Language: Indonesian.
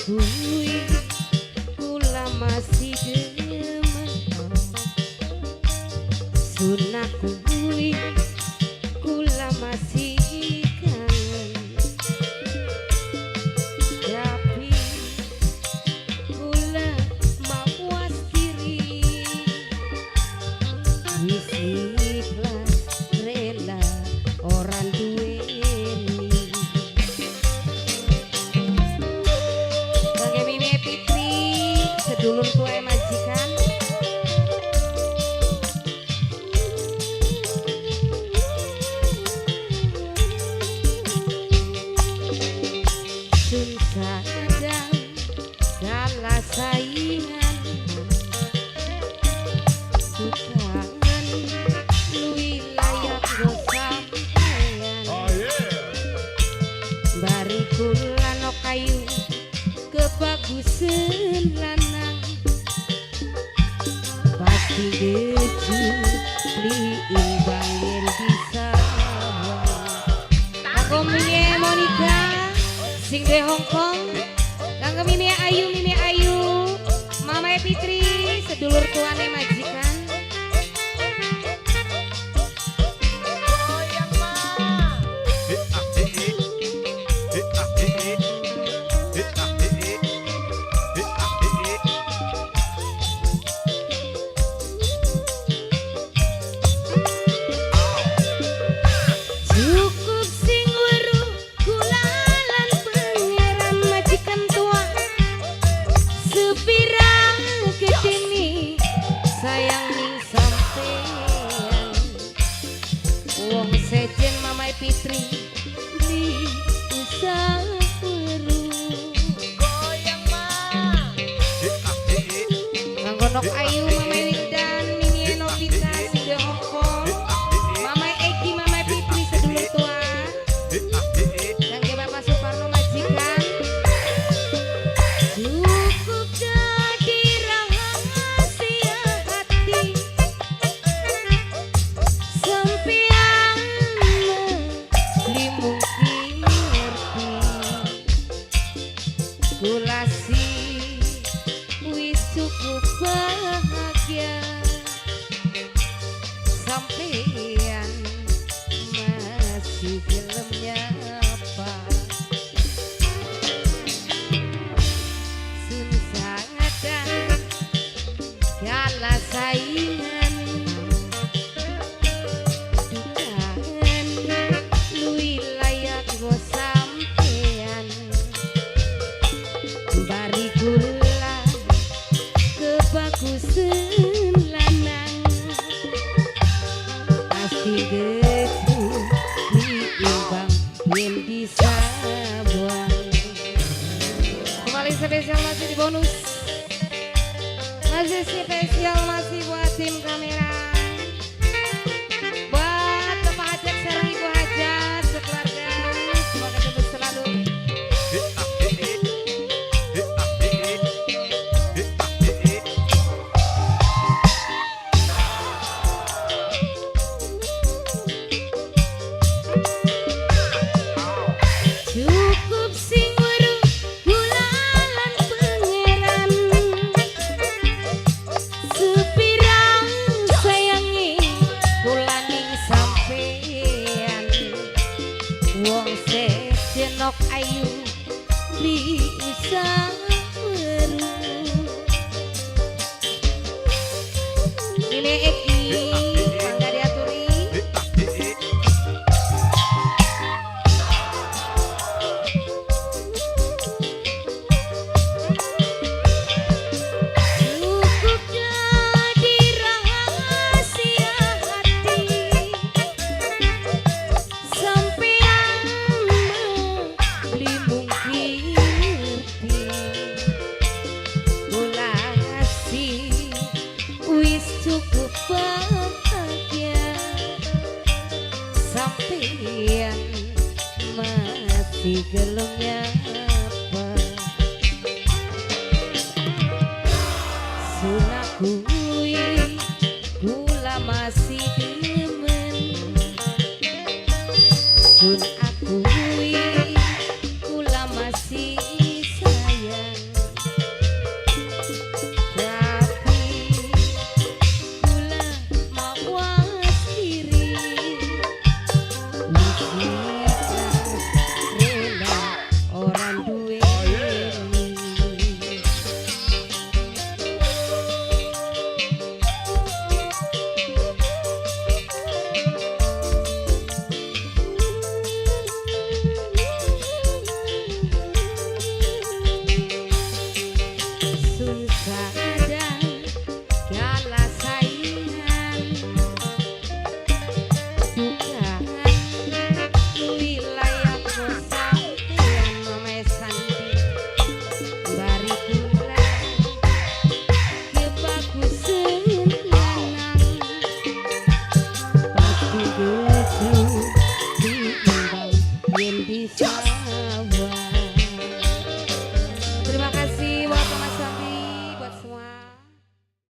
Sunakui kula masih demen, sunakui kula masih kangen, tapi kula mawas diri wis ikhlas rela orang duweni. Dulur tua majikan sun sadang kalah saingan sukaan luwi layak go sampean bari kula no kayu kebagusan lanang pasti geju diimbangin bisa kanggo mimi Monica sing de Hongkong kanggo mimi Ayu Mama Fitri sedulur tuane majikan sejen Mama Fitri di usaha peru goyang mah nganggo nok Ayu Mama Wildan Mimi Novita Sinde Hongkong Mama Egi Mama Fitri sedulur tua kangge Bapak Suparno majikan cukup jadi rahasia hati sampai mungkin ngerti kulasi wis cukup bahagia sampean masih filmnya apa sun sadang kalah saingan bari kula kebagusan lanang pasti geju diimbang yen bisa buang kembali spesial masih di bonus masih spesial masih buat tim kamera buat Bapak Hajat serang Ibu Hajat sekeluarga semoga sukses selalu. Cukup sing weruh kula lan pangeran sepirang sayangi kula ning sampean wong sejenok ayu di usaha weruh ini Eki mangga diaturi beli mungkin masih gelem nyapa sunakui kula masih demen sun